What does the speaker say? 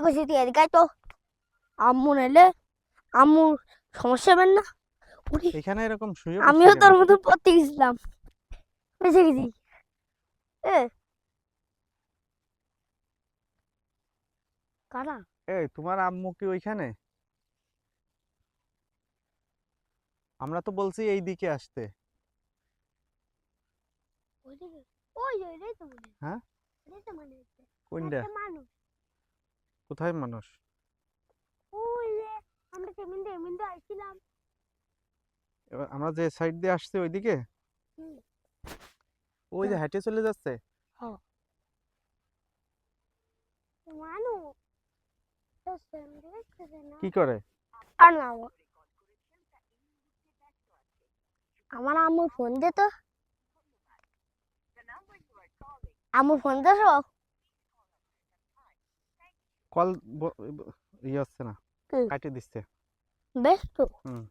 কইছি তুই এদিকে আয় তো। আম্মু নাইলে আম্মুর সমস্যা হবে না। এখানে এরকম শুয়ে আমিও বসছো তোর কেন? মতো পড়তে গেছিলাম, বেঁচে গেছি। এ কারা? এই তোমার আম্মু কি ওইখানে? আমরা তো বলছি এই দিকে আসতে। ওইদিকে? ওই ওইটাই তো মনে হয়। হ্যাঁ, ওইটাই তো মনে হচ্ছে কোনটা? একটা মানুষ। কোথায় মানুষ? ওই যে আমরা এমনি আইছিলাম। এবার আমরা যে সাইড দিয়ে আসছি ওইদিকে, হুম, ওই যে হেঁটে চলে যাচ্ছে। হ্যাঁ মানুষ তো সামনে দেখতেছে না। কি করে? আর না আমার আম্মুর ফোন দে তো। আম্মুর ফোন দে তো। কল ইয়ে হচ্ছে না, কি? কাটে দিচ্ছে। বেশ তো। হুম।